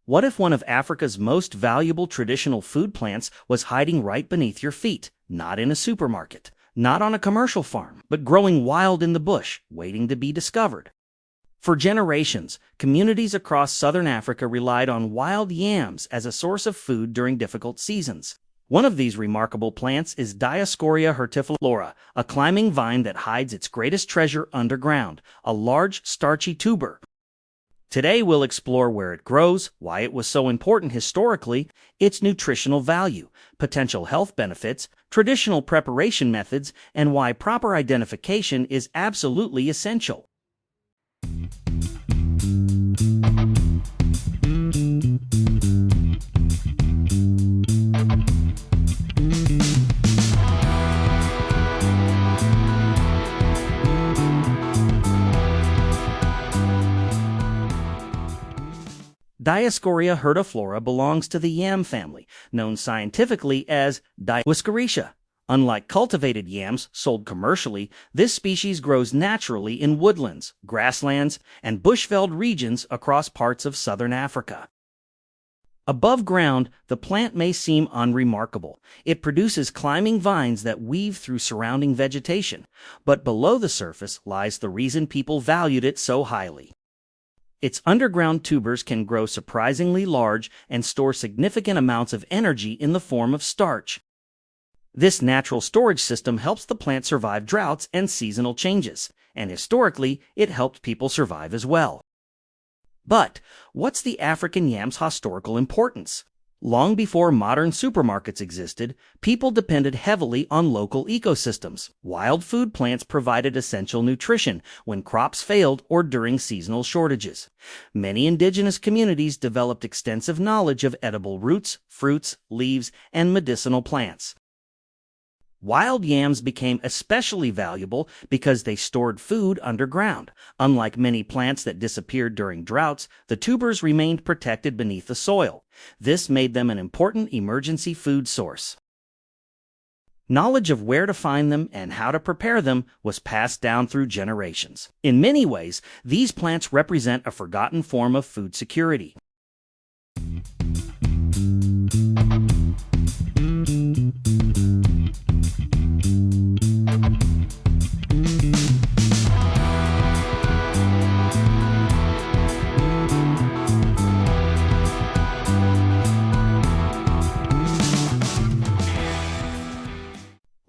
What if one of Africa's most valuable traditional food plants was hiding right beneath your feet, not in a supermarket, not on a commercial farm, but growing wild in the bush, waiting to be discovered? For generations, communities across southern Africa relied on wild yams as a source of food during difficult seasons. One of these remarkable plants is Dioscorea hirtiflora, a climbing vine that hides its greatest treasure underground, a large, starchy tuber. Today we'll explore where it grows, why it was so important historically, its nutritional value, potential health benefits, traditional preparation methods, and why proper identification is absolutely essential. Dioscorea hirtiflora belongs to the yam family, known scientifically as Dioscorea. Unlike cultivated yams sold commercially, this species grows naturally in woodlands, grasslands, and bushveld regions across parts of southern Africa. Above ground, the plant may seem unremarkable. It produces climbing vines that weave through surrounding vegetation, but below the surface lies the reason people valued it so highly. Its underground tubers can grow surprisingly large and store significant amounts of energy in the form of starch. This natural storage system helps the plant survive droughts and seasonal changes, and historically, it helped people survive as well. But what's the African yam's historical importance? Long before modern supermarkets existed, people depended heavily on local ecosystems. Wild food plants provided essential nutrition when crops failed or during seasonal shortages. Many indigenous communities developed extensive knowledge of edible roots, fruits, leaves, and medicinal plants. Wild yams became especially valuable because they stored food underground. Unlike many plants that disappeared during droughts, the tubers remained protected beneath the soil. This made them an important emergency food source. Knowledge of where to find them and how to prepare them was passed down through generations. In many ways, these plants represent a forgotten form of food security.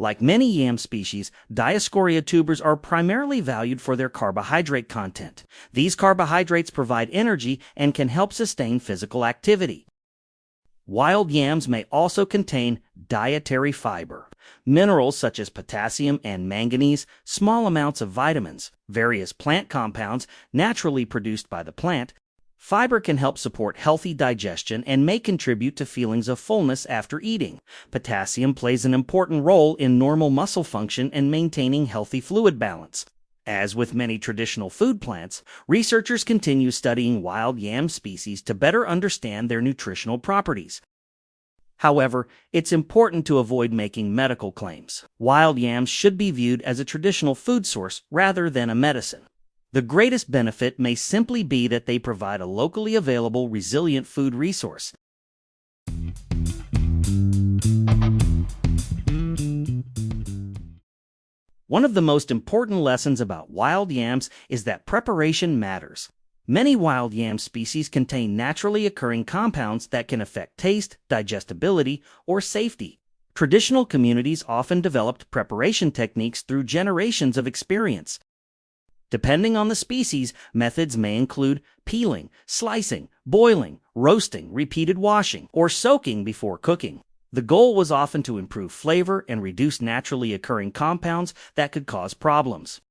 Like many yam species, Dioscorea tubers are primarily valued for their carbohydrate content. These carbohydrates provide energy and can help sustain physical activity. Wild yams may also contain dietary fiber, minerals such as potassium and manganese, small amounts of vitamins, various plant compounds naturally produced by the plant. Fiber can help support healthy digestion and may contribute to feelings of fullness after eating. Potassium plays an important role in normal muscle function and maintaining healthy fluid balance. As with many traditional food plants, researchers continue studying wild yam species to better understand their nutritional properties. However, it's important to avoid making medical claims. Wild yams should be viewed as a traditional food source rather than a medicine. The greatest benefit may simply be that they provide a locally available, resilient food resource. One of the most important lessons about wild yams is that preparation matters. Many wild yam species contain naturally occurring compounds that can affect taste, digestibility, or safety. Traditional communities often developed preparation techniques through generations of experience. Depending on the species, methods may include peeling, slicing, boiling, roasting, repeated washing, or soaking before cooking. The goal was often to improve flavor and reduce naturally occurring compounds that could cause problems.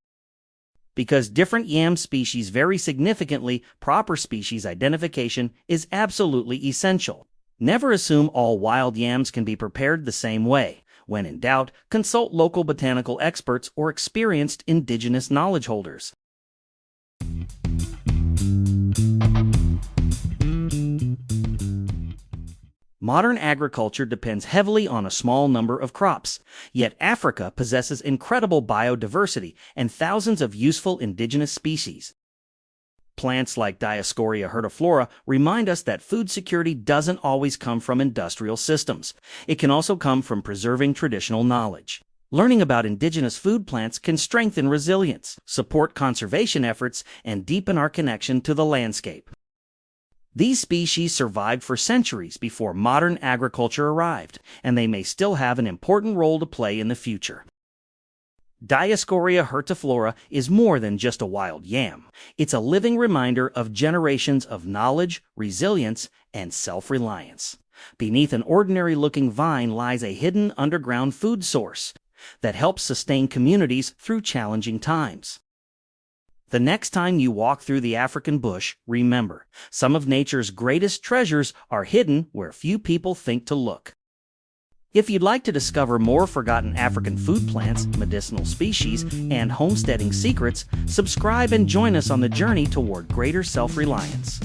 Because different yam species vary significantly, proper species identification is absolutely essential. Never assume all wild yams can be prepared the same way. When in doubt, consult local botanical experts or experienced indigenous knowledge holders. Modern agriculture depends heavily on a small number of crops, yet Africa possesses incredible biodiversity and thousands of useful indigenous species. Plants like Dioscorea hirtiflora remind us that food security doesn't always come from industrial systems. It can also come from preserving traditional knowledge. Learning about indigenous food plants can strengthen resilience, support conservation efforts, and deepen our connection to the landscape. These species survived for centuries before modern agriculture arrived, and they may still have an important role to play in the future. Dioscorea hirtiflora is more than just a wild yam. It's a living reminder of generations of knowledge, resilience, and self-reliance. Beneath an ordinary-looking vine lies a hidden underground food source that helps sustain communities through challenging times. The next time you walk through the African bush, remember, some of nature's greatest treasures are hidden where few people think to look. If you'd like to discover more forgotten African food plants, medicinal species, and homesteading secrets, subscribe and join us on the journey toward greater self-reliance.